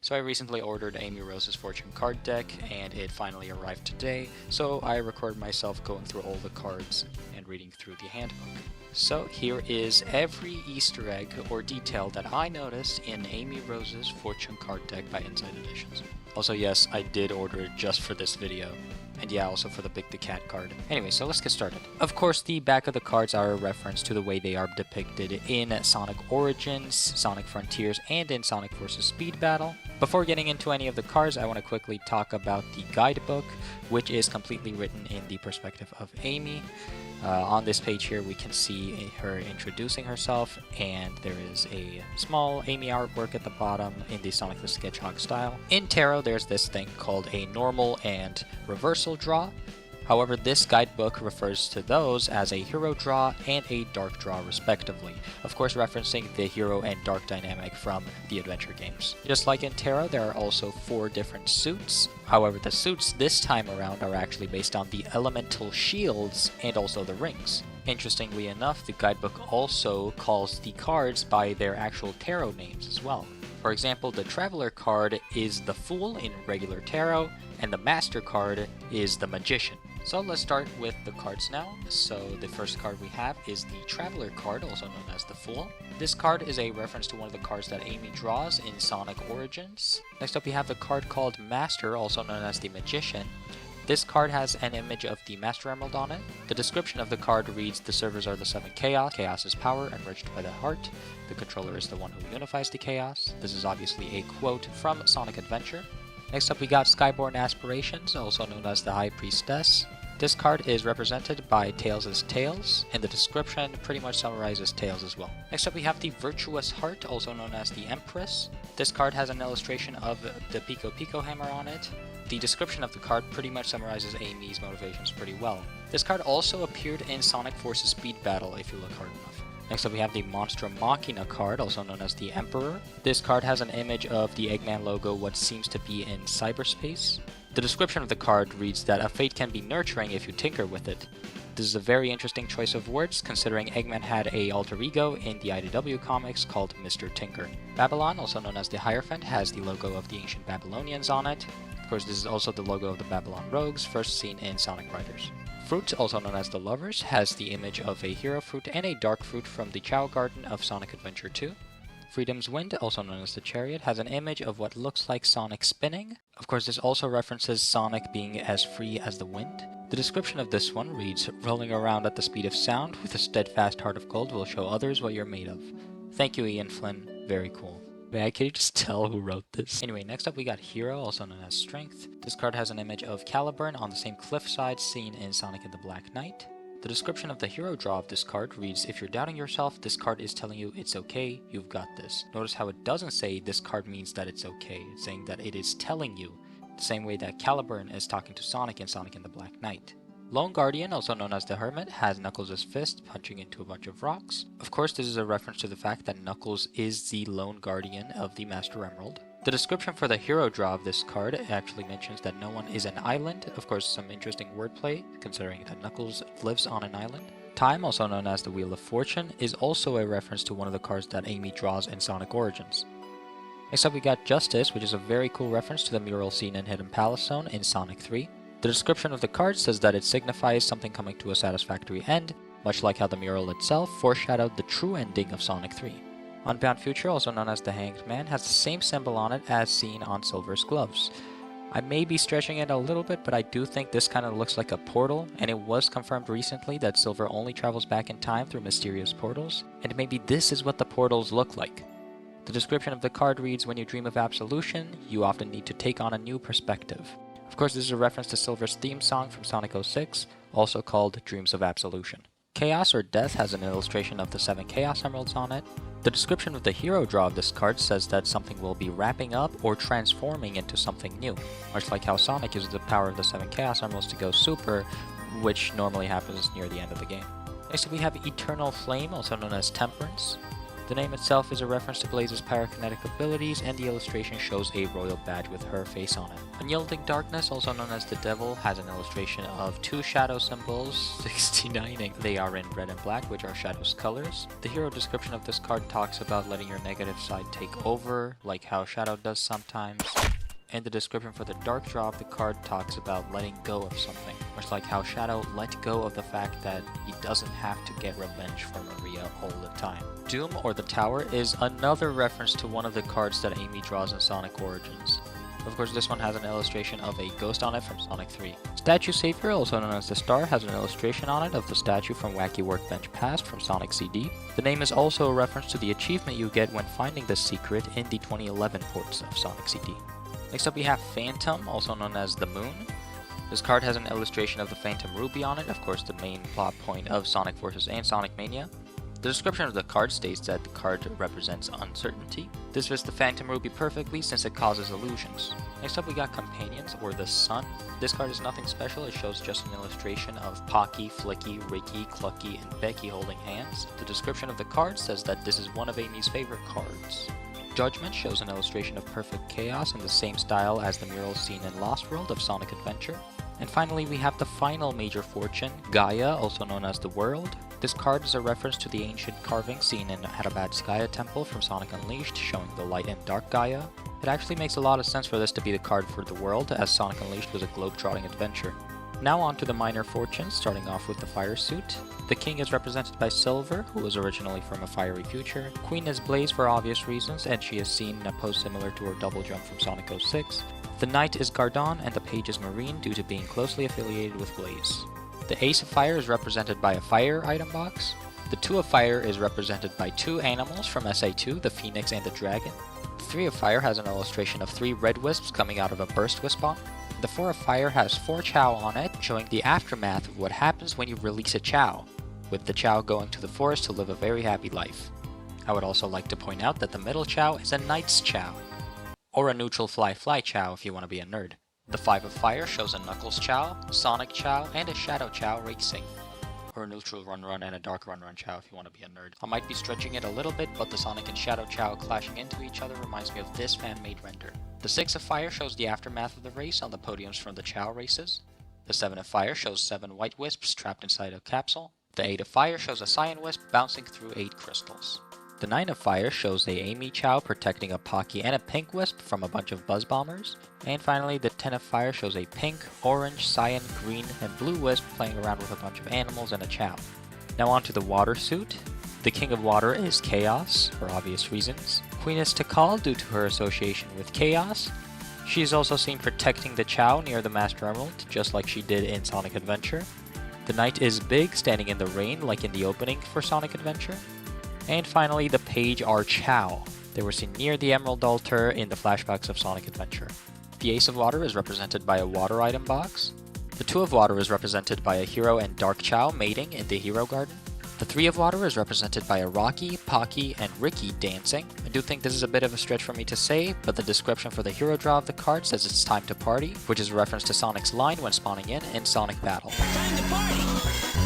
So I recently ordered Amyrose's Fortune card deck, and it finally arrived today, so I recorded myself going through all the cards and reading through the handbook. So here is every Easter egg or detail that I noticed in Amyrose's Fortune card deck by Inside Editions. Also, yes, I did order it just for this video. And yeah, also for the Big the Cat card. Anyway, so let's get started. Of course, the back of the cards are a reference to the way they are depicted in Sonic Origins, Sonic Frontiers, and in Sonic vs. Speed Battle. Before getting into any of the cards, I want to quickly talk about the guidebook, which is completely written in the perspective of Amy. On this page here, we can see her introducing herself, and there is a small Amy artwork at the bottom in the Sonic the Hedgehog style. In Tarot, there's this thing called a normal and reversal draw. However, this guidebook refers to those as a hero draw and a dark draw respectively, of course referencing the hero and dark dynamic from the adventure games. Just like in Tarot, there are also 4 different suits. However, the suits this time around are actually based on the elemental shields and also the rings. Interestingly enough, the guidebook also calls the cards by their actual tarot names as well. For example, the Traveler card is the Fool in regular tarot, and the Master card is the Magician. So let's start with the cards now. So the first card we have is the Traveler card, also known as the Fool. This card is a reference to one of the cards that Amy draws in Sonic Origins. Next up we have the card called Master, also known as the Magician. This card has an image of the Master Emerald on it. The description of the card reads, the servers are the 7 Chaos. Chaos is power, enriched by the heart. The controller is the one who unifies the Chaos. This is obviously a quote from Sonic Adventure. Next up we got Skyborn Aspirations, also known as the High Priestess. This card is represented by Tails' Tails, and the description pretty much summarizes Tails as well. Next up we have the Virtuous Heart, also known as the Empress. This card has an illustration of the Pico Pico hammer on it. The description of the card pretty much summarizes Amy's motivations pretty well. This card also appeared in Sonic vs. Speed Battle if you look hard enough. Next up we have the Monstrum Machina card, also known as the Emperor. This card has an image of the Eggman logo, what seems to be in cyberspace. The description of the card reads that a fate can be nurturing if you tinker with it. This is a very interesting choice of words, considering Eggman had a alter ego in the IDW comics called Mr. Tinker. Babylon, also known as the Hierophant, has the logo of the ancient Babylonians on it. Of course, this is also the logo of the Babylon Rogues, first seen in Sonic Riders. Fruit, also known as the Lovers, has the image of a hero fruit and a dark fruit from the Chow Garden of Sonic Adventure 2. Freedom's Wind, also known as the Chariot, has an image of what looks like Sonic spinning. Of course, this also references Sonic being as free as the wind. The description of this one reads, rolling around at the speed of sound with a steadfast heart of gold will show others what you're made of. Thank you, Ian Flynn. Very cool. Man, can you just tell who wrote this? Anyway, next up we got Hero, also known as Strength. This card has an image of Caliburn on the same cliffside seen in Sonic and the Black Knight. The description of the hero draw of this card reads, if you're doubting yourself, this card is telling you it's okay, you've got this. Notice how it doesn't say this card means that it's okay, it's saying that it is telling you, the same way that Caliburn is talking to Sonic in Sonic and the Black Knight. Lone Guardian, also known as the Hermit, has Knuckles' fist punching into a bunch of rocks. Of course, this is a reference to the fact that Knuckles is the lone guardian of the Master Emerald. The description for the hero draw of this card actually mentions that no one is an island. Of course, some interesting wordplay, considering that Knuckles lives on an island. Time, also known as the Wheel of Fortune, is also a reference to one of the cards that Amy draws in Sonic Origins. Next up we got Justice, which is a very cool reference to the mural seen in Hidden Palace Zone in Sonic 3. The description of the card says that it signifies something coming to a satisfactory end, much like how the mural itself foreshadowed the true ending of Sonic 3. Unbound Future, also known as the Hanged Man, has the same symbol on it as seen on Silver's gloves. I may be stretching it a little bit, but I do think this kind of looks like a portal, and it was confirmed recently that Silver only travels back in time through mysterious portals, and maybe this is what the portals look like. The description of the card reads, when you dream of absolution, you often need to take on a new perspective. Of course, this is a reference to Silver's theme song from Sonic 06, also called Dreams of Absolution. Chaos or Death has an illustration of the 7 Chaos Emeralds on it. The description of the hero draw of this card says that something will be wrapping up or transforming into something new, much like how Sonic uses the power of the 7 Chaos Emeralds to go super, which normally happens near the end of the game. Next we have Eternal Flame, also known as Temperance. The name itself is a reference to Blaze's pyrokinetic abilities, and the illustration shows a royal badge with her face on it. Unyielding Darkness, also known as the Devil, has an illustration of two shadow symbols, 69. They are in red and black, which are Shadow's colors. The hero description of this card talks about letting your negative side take over, like how Shadow does sometimes. And the description for the dark draw of the card talks about letting go of something, much like how Shadow let go of the fact that he doesn't have to get revenge for Maria all the time. Doom, or the Tower, is another reference to one of the cards that Amy draws in Sonic Origins. Of course, this one has an illustration of a ghost on it from Sonic 3. Statue Savior, also known as the Star, has an illustration on it of the statue from Wacky Workbench Past from Sonic CD. The name is also a reference to the achievement you get when finding the secret in the 2011 ports of Sonic CD. Next up we have Phantom, also known as the Moon. This card has an illustration of the Phantom Ruby on it, of course the main plot point of Sonic Forces and Sonic Mania. The description of the card states that the card represents uncertainty. This fits the Phantom Ruby perfectly since it causes illusions. Next up we got Companions, or the Sun. This card is nothing special, it shows just an illustration of Pocky, Flicky, Ricky, Clucky, and Becky holding hands. The description of the card says that this is one of Amy's favorite cards. Judgment shows an illustration of perfect chaos in the same style as the mural seen in Lost World of Sonic Adventure. And finally we have the final major fortune, Gaia, also known as the World. This card is a reference to the ancient carving seen in Hadabad's Gaia Temple from Sonic Unleashed, showing the light and dark Gaia. It actually makes a lot of sense for this to be the card for the world, as Sonic Unleashed was a globe-trotting adventure. Now on to the minor fortunes, starting off with the Fire Suit. The King is represented by Silver, who was originally from a fiery future. Queen is Blaze for obvious reasons, and she is seen in a pose similar to her double jump from Sonic 06. The Knight is Gardon, and the Page is Marine due to being closely affiliated with Blaze. The Ace of Fire is represented by a fire item box. The Two of Fire is represented by two animals from SA2, the Phoenix and the Dragon. The Three of Fire has an illustration of 3 red wisps coming out of a burst wisp bomb. The 4 of Fire has 4 Chow on it, showing the aftermath of what happens when you release a Chow, with the Chow going to the forest to live a very happy life. I would also like to point out that the middle Chow is a Knight's Chow, or a neutral fly Chow if you want to be a nerd. The 5 of Fire shows a Knuckles Chow, Sonic Chow, and a Shadow Chow racing. Or a neutral run and a dark run Chow if you want to be a nerd. I might be stretching it a little bit, but the Sonic and Shadow Chow clashing into each other reminds me of this fan-made render. The 6 of Fire shows the aftermath of the race on the podiums from the Chow races. The 7 of Fire shows 7 white wisps trapped inside a capsule. The 8 of Fire shows a cyan wisp bouncing through 8 crystals. The 9 of Fire shows a Amy Chow protecting a Pocky and a pink wisp from a bunch of buzz bombers. And finally, the 10 of Fire shows a pink, orange, cyan, green, and blue wisp playing around with a bunch of animals and a Chow. Now on to the Water Suit. The King of Water is Chaos, for obvious reasons. Queen is Tikal due to her association with Chaos. She is also seen protecting the Chow near the Master Emerald, just like she did in Sonic Adventure. The Knight is Big, standing in the rain like in the opening for Sonic Adventure. And finally, the Page are Chow. They were seen near the Emerald Altar in the flashbacks of Sonic Adventure. The Ace of Water is represented by a water item box. The 2 of Water is represented by a Hero and Dark Chow mating in the Hero Garden. The 3 of Water is represented by a Rocky, Pocky, and Ricky dancing. I do think this is a bit of a stretch for me to say, but the description for the hero draw of the card says it's time to party, which is a reference to Sonic's line when spawning in Sonic Battle. Time to party!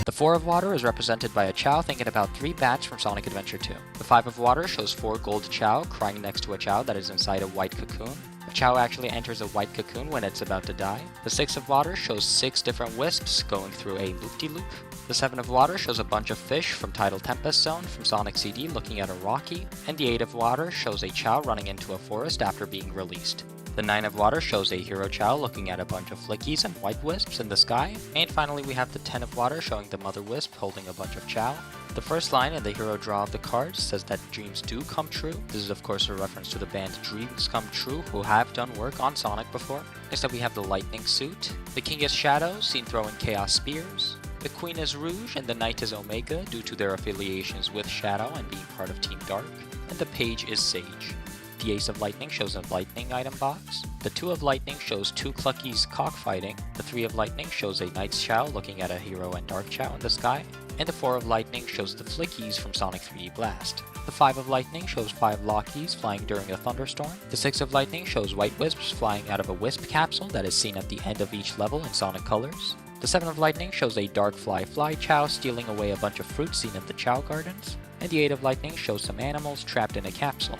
The 4 of Water is represented by a Chow thinking about 3 bats from Sonic Adventure 2. The 5 of Water shows 4 gold Chow crying next to a Chow that is inside a white cocoon. A Chow actually enters a white cocoon when it's about to die. The 6 of Water shows 6 different wisps going through a loop-de-loop. The 7 of Water shows a bunch of fish from Tidal Tempest Zone from Sonic CD looking at a Rocky. And the 8 of Water shows a Chow running into a forest after being released. The 9 of Water shows a Hero Chow looking at a bunch of flickies and white wisps in the sky. And finally we have the 10 of Water showing the Mother Wisp holding a bunch of Chow. The first line in the hero draw of the cards says that dreams do come true. This is of course a reference to the band Dreams Come True, who have done work on Sonic before. Next up we have the Lightning Suit. The King is Shadow, seen throwing Chaos Spears. The Queen is Rouge and the Knight is Omega due to their affiliations with Shadow and being part of Team Dark. And the Page is Sage. The Ace of Lightning shows a lightning item box. The 2 of Lightning shows 2 Cluckies cockfighting. The 3 of Lightning shows a Knight's Chow looking at a Hero and Dark Chow in the sky. And the 4 of Lightning shows the Flickies from Sonic 3D Blast. The 5 of Lightning shows 5 Lockies flying during a thunderstorm. The 6 of Lightning shows white wisps flying out of a wisp capsule that is seen at the end of each level in Sonic colors. The 7 of Lightning shows a Dark Fly Chow stealing away a bunch of fruit seen in the Chow Gardens. and the 8 of Lightning shows some animals trapped in a capsule.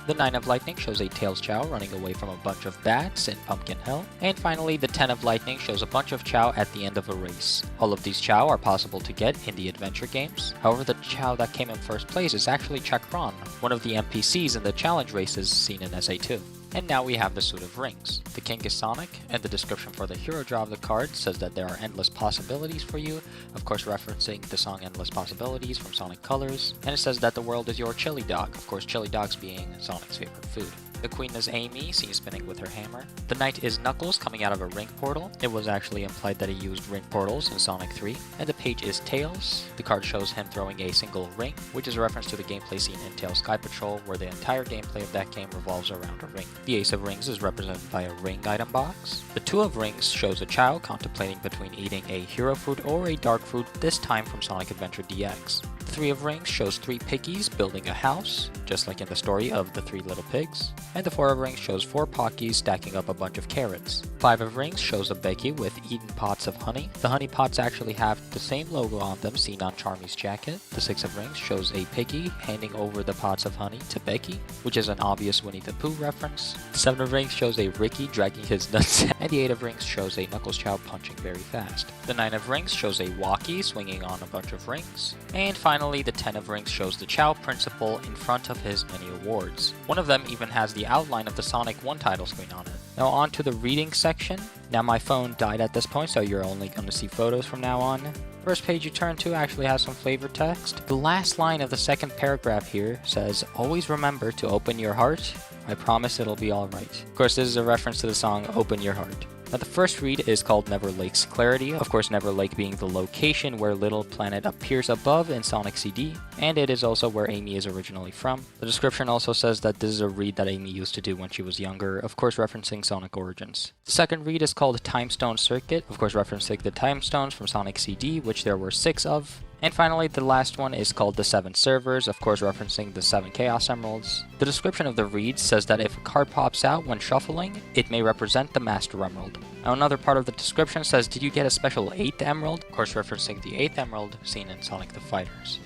The 9 of Lightning shows a Tails Chow running away from a bunch of bats in Pumpkin Hill. And finally, the 10 of Lightning shows a bunch of Chow at the end of a race. All of these Chow are possible to get in the adventure games. However, the Chow that came in first place is actually Chakran, one of the NPCs in the challenge races seen in SA2. And now we have the suit of rings. The king is Sonic, and the description for the hero draw of the card says that there are endless possibilities for you, of course referencing the song Endless Possibilities from Sonic Colors, and it says that the world is your chili dog, of course chili dogs being Sonic's favorite food. The queen is Amy, seen spinning with her hammer. The knight is Knuckles, coming out of a ring portal. It was actually implied that he used ring portals in Sonic 3. And the page is Tails. The card shows him throwing a single ring, which is a reference to the gameplay scene in Tails Sky Patrol, where the entire gameplay of that game revolves around a ring. The ace of rings is represented by a ring item box. The two of rings shows a child contemplating between eating a hero fruit or a dark fruit, this time from Sonic Adventure DX. The three of rings shows 3 piggies building a house, just like in the story of the 3 little pigs. And the 4 of rings shows 4 Pockies stacking up a bunch of carrots. 5 of rings shows a Becky with eaten pots of honey. The honey pots actually have the same logo on them seen on Charmy's jacket. The 6 of rings shows a piggy handing over the pots of honey to Becky, which is an obvious Winnie the Pooh reference. The 7 of rings shows a Ricky dragging his nuts, and the 8 of rings shows a Knuckles Chow punching very fast. The 9 of rings shows a Walkie swinging on a bunch of rings. And finally, the 10 of rings shows the Chow principal in front of his many awards. One of them even has the outline of the Sonic 1 title screen on it. Now on to the reading section. Now my phone died at this point, so you're only going to see photos from now on. First page you turn to actually has some flavor text. The last line of the second paragraph here says, "Always remember to open your heart. I promise it'll be alright." Of course, this is a reference to the song Open Your Heart. Now the first read is called Never Lake's Clarity, of course Never Lake being the location where Little Planet appears above in Sonic CD, and it is also where Amy is originally from. The description also says that this is a read that Amy used to do when she was younger, of course referencing Sonic Origins. The second read is called Timestone Circuit, of course referencing the time stones from Sonic CD, which there were 6 of. And finally, the last one is called The 7 Servers, of course referencing the 7 Chaos Emeralds. The description of the read says that if a card pops out when shuffling, it may represent the Master Emerald. Now another part of the description says, "Did you get a special 8th Emerald?" Of course referencing the 8th Emerald seen in Sonic the Fighters.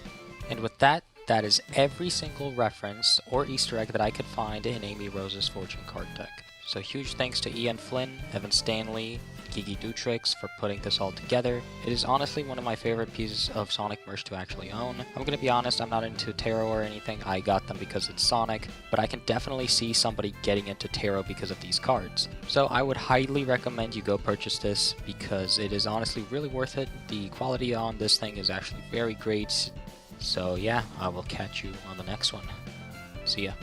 And with that, that is every single reference or Easter egg that I could find in Amy Rose's Fortune card deck. So huge thanks to Ian Flynn, Evan Stanley, Gigi Dutrix for putting this all together. It is honestly one of my favorite pieces of Sonic merch to actually own. I'm gonna be honest, I'm not into tarot or anything, I got them because it's Sonic, but I can definitely see somebody getting into tarot because of these cards. So I would highly recommend you go purchase this because it is honestly really worth it. The quality on this thing is actually very great. So yeah, I will catch you on the next one. See ya.